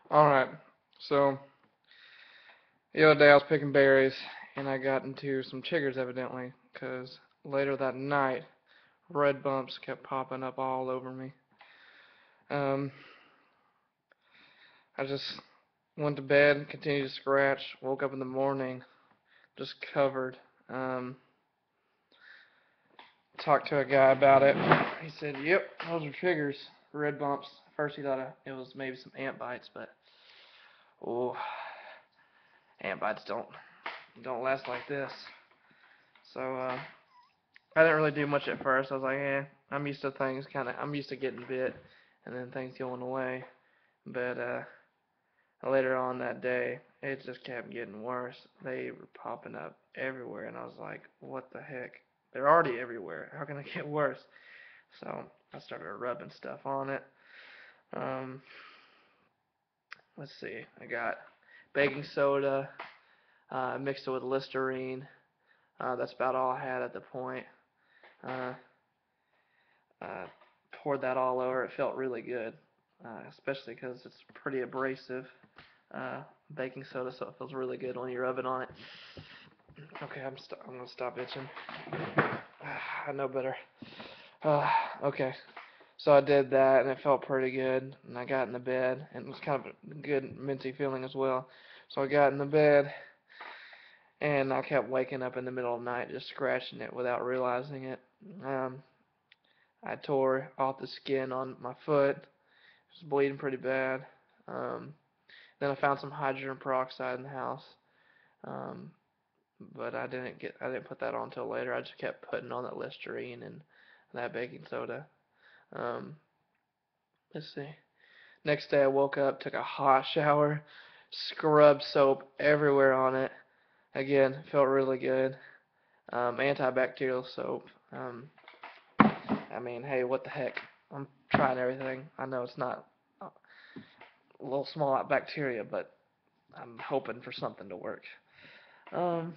Alright, so the other day I was picking berries and I got into some chiggers evidently because later that night red bumps kept popping up all over me. Um, I just went to bed, continued to scratch, woke up in the morning just covered. Um, Talked to a guy about it. He said, "Yep, those are chiggers, red bumps." At first he thought it was maybe some ant bites, but oh, ant bites don't last like this. So I didn't really do much at first. I was like, I'm used to things I'm used to getting bit and then things going away. But later on that day, it just kept getting worse. They were popping up everywhere, and I was like, what the heck? They're already everywhere. How can they get worse? So I started rubbing stuff on it. Um, let's see. I got baking soda. Mixed it with Listerine. That's about all I had at the point. Uh, uh, Poured that all over. It felt really good, especially because it's pretty abrasive uh, baking soda, so it feels really good when you rub it on it. Okay, I'm gonna stop itching. I know better. Uh, okay, so I did that, and it felt pretty good. And I got in the bed, and it was kind of a good minty feeling as well. So I got in the bed, and I kept waking up in the middle of the night just scratching it without realizing it. Um, I tore off the skin on my foot. It was bleeding pretty bad. Um, then I found some hydrogen peroxide in the house. Um, but I didn't put that on until later. I just kept putting on that Listerine and that baking soda. Um, let's see. Next day I woke up, took a hot shower, scrubbed soap everywhere on it. Again, felt really good. Antibacterial soap. I mean, hey, what the heck? I'm trying everything. I know it's not a little small bacteria, but I'm hoping for something to work. Um,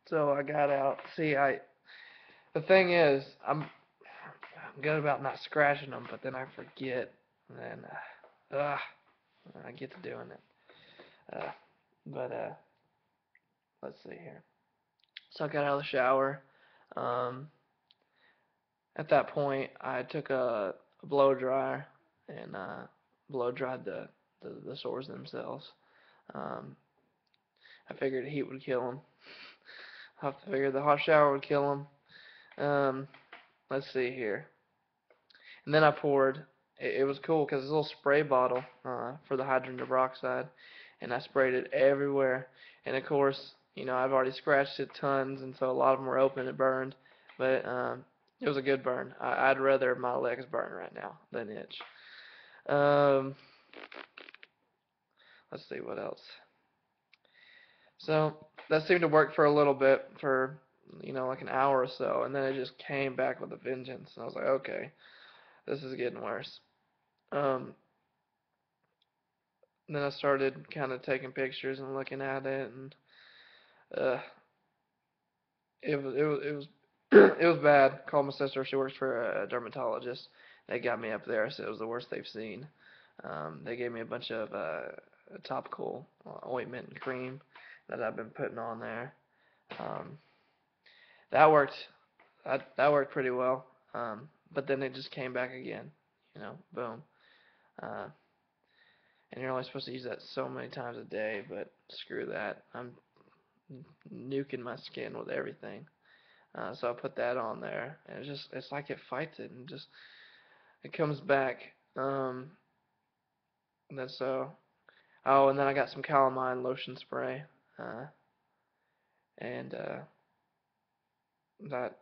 so I got out. See, the thing is, I'm good about not scratching them, but then I forget, and then I get to doing it. Uh, but let's see here. So I got out of the shower. Um, at that point, I took a blow dryer and blow dried the sores themselves. Um, I figured heat would kill them. I figured the hot shower would kill them. Let's see here. And then I poured. It was cool because it's a little spray bottle for the hydrogen peroxide, and I sprayed it everywhere. And of course, I've already scratched it tons, and so a lot of them were open and burned. But it was a good burn. I'd rather my legs burn right now than itch. Um, let's see what else. So that seemed to work for a little bit, for like an hour or so, and then it just came back with a vengeance. And I was like, okay, this is getting worse. Um, then I started kind of taking pictures and looking at it, and uh, it was it was bad. Called my sister. She works for a dermatologist. They got me up there. Said it was the worst they've seen. They gave me a bunch of topical ointment and cream that I've been putting on there. Um, that worked. That worked pretty well. But then it just came back again. Boom. Uh, and you're only supposed to use that so many times a day, but screw that. I'm nuking my skin with everything. So I put that on there, and it's like it fights it, and just it comes back. And then so and then I got some calamine lotion spray, uh, and that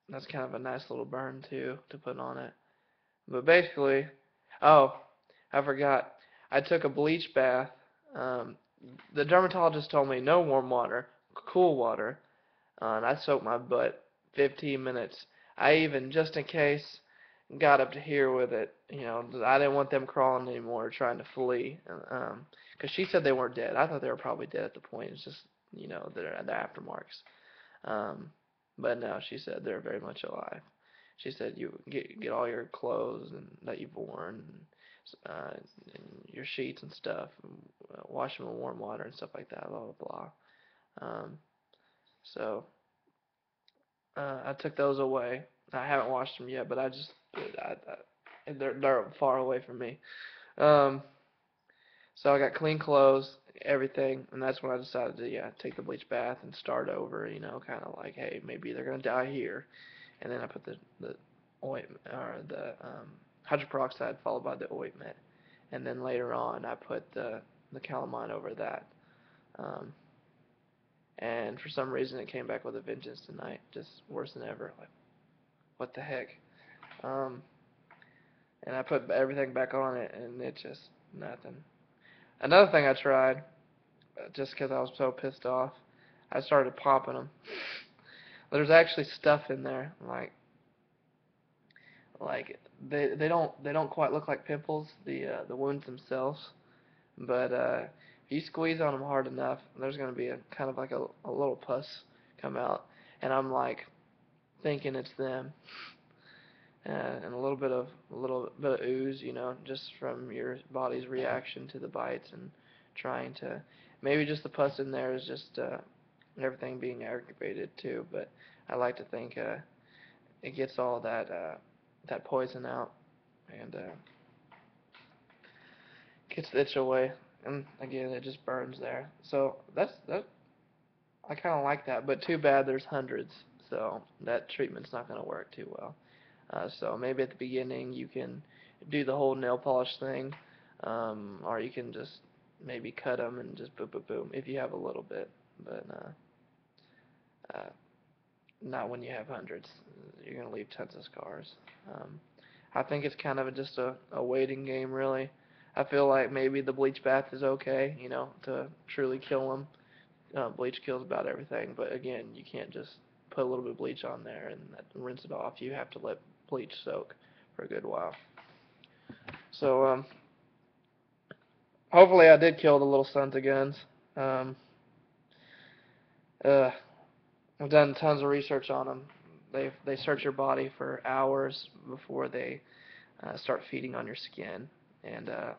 that's kind of a nice little burn too to put on it. But basically, oh, I forgot. I took a bleach bath. Um, the dermatologist told me no warm water, cool water, and I soaked my butt 15 minutes. I even, just in case, got up to here with it. I didn't want them crawling anymore, trying to flee. Because she said they weren't dead. I thought they were probably dead at the point. It's just, the aftermarks. Um, but no, she said they're very much alive. She said you get all your clothes and that you've worn, and your sheets and stuff, and, wash them in warm water and stuff like that, blah blah blah. So I took those away. I haven't washed them yet, but they're far away from me. Um, so I got clean clothes, everything, and that's when I decided to take the bleach bath and start over. Kind of like, hey, maybe they're gonna die here, and then I put the ointment or the hydroperoxide followed by the ointment, and then later on I put the calamine over that. Um, and for some reason it came back with a vengeance tonight, just worse than ever. Like, what the heck? Um, and I put everything back on it, and it just nothing. Another thing I tried, just because I was so pissed off, I started popping them. There's actually stuff in there, like they don't quite look like pimples, the wounds themselves, but if you squeeze on them hard enough, there's gonna be a kind of like a little pus come out, and I'm like thinking it's them. And a little bit of ooze, just from your body's reaction to the bites and trying to maybe just the pus in there is just everything being aggravated too. But I like to think it gets all that poison out and gets the itch away. And again, it just burns there. So that I kind of like that, but too bad there's hundreds, so that treatment's not going to work too well. So maybe at the beginning you can do the whole nail polish thing, or you can just maybe cut them and just boom, boom, boom if you have a little bit, but not when you have hundreds. You're going to leave tons of scars. I think it's kind of just a waiting game, really. I feel like maybe the bleach bath is okay, to truly kill them. Bleach kills about everything, but again, you can't just put a little bit of bleach on there and rinse it off. You have to let bleach soak for a good while. So hopefully I did kill the little sons of guns. Um, uh, I've done tons of research on them. They search your body for hours before they start feeding on your skin, and uh,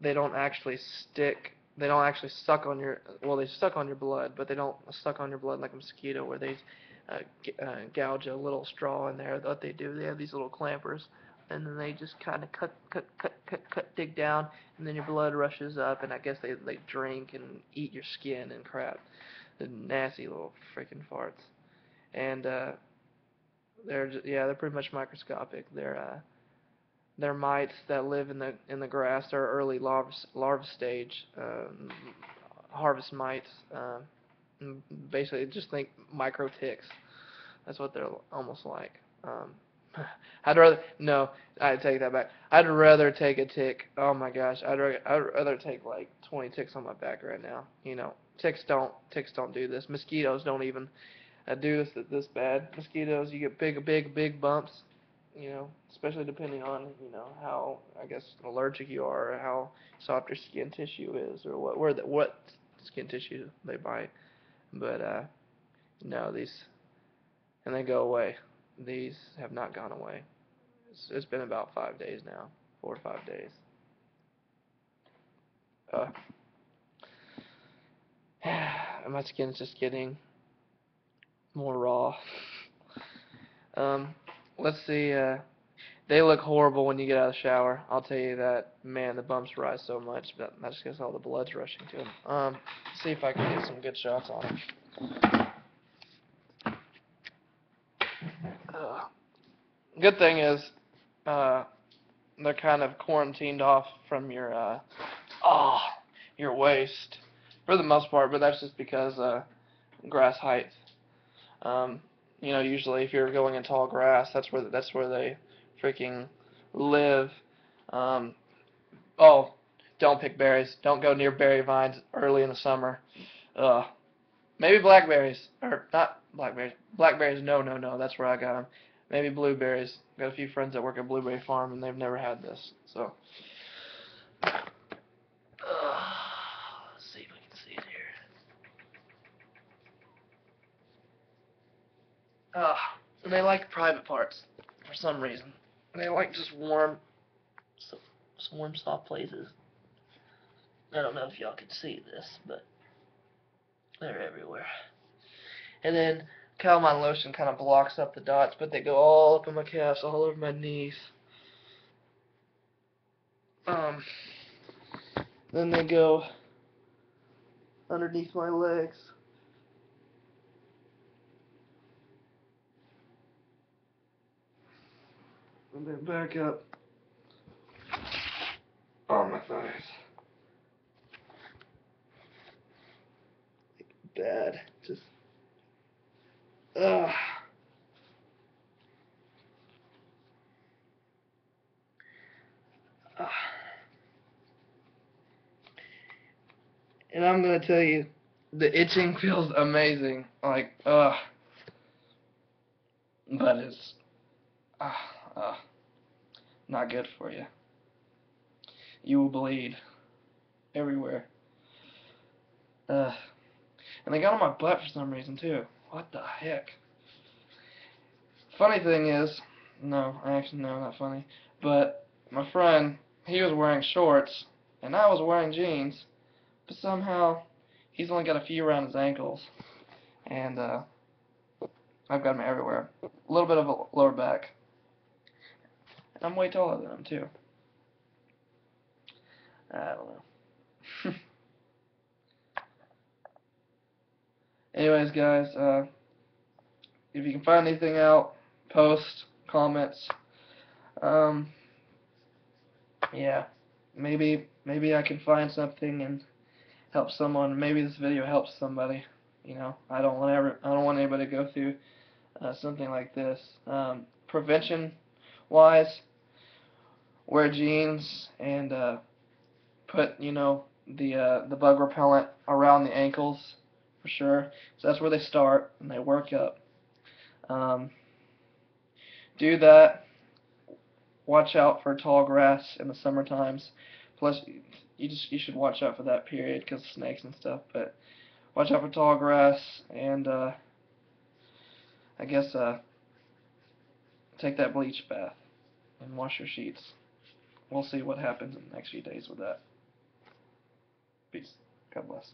they don't actually stick. They don't actually suck on your. Well, they suck on your blood, but they don't suck on your blood like a mosquito, where they gouge a little straw in there. What they do, they have these little clampers, and then they just kind of cut, dig down, and then your blood rushes up, and I guess they drink and eat your skin and crap. The nasty little freaking farts, and they're pretty much microscopic. They're mites that live in the grass. They're early larva stage, harvest mites. Basically, just think micro ticks. That's what they're almost like. I take that back. I'd rather take a tick. Oh my gosh, I'd rather take like 20 ticks on my back right now. Ticks don't do this. Mosquitoes don't even do this bad. Mosquitoes, you get big bumps. Especially depending on how, I guess, allergic you are, or how soft your skin tissue is, or what skin tissue they bite. But no, and they go away. These have not gone away. It's been about 5 days now, 4 or 5 days. Uh, and my skin's just getting more raw. Let's see. They look horrible when you get out of the shower. I'll tell you that. Man, the bumps rise so much, but that's because all the blood's rushing to them. See if I can get some good shots on them. Good thing is, they're kind of quarantined off from your waist for the most part, but that's just because grass height. Usually if you're going in tall grass, that's where they freaking live. Um, oh, don't pick berries. Don't go near berry vines early in the summer. Maybe blackberries, or not blackberries. Blackberries, no, that's where I got them. Maybe blueberries. Got a few friends that work at a blueberry farm, and they've never had this. So, let's see if we can see it here. And they like private parts for some reason. They like just warm, some warm, soft places. I don't know if y'all can see this, but they're everywhere. And then calamine lotion kind of blocks up the dots, but they go all up in my calves, all over my knees. Then they go underneath my legs. And then back up on my thighs. Bad. Just, ugh. And I'm gonna tell you, the itching feels amazing. Like, but it's, not good for you. You will bleed everywhere. And they got on my butt for some reason too. What the heck? Funny thing is, no, not funny. But my friend, he was wearing shorts, and I was wearing jeans, but somehow he's only got a few around his ankles, and I've got them everywhere. A little bit of a lower back, and I'm way taller than him too. I don't know. Anyways, guys, if you can find anything out, post, comments. Yeah, maybe I can find something and help someone. Maybe this video helps somebody. You know, I don't want anybody to go through something like this. Prevention wise, wear jeans and put the bug repellent around the ankles for sure. So that's where they start and they work up. Do that. Watch out for tall grass in the summer times. Plus, you should watch out for that period because of snakes and stuff. But watch out for tall grass and I guess take that bleach bath and wash your sheets. We'll see what happens in the next few days with that. Peace. God bless.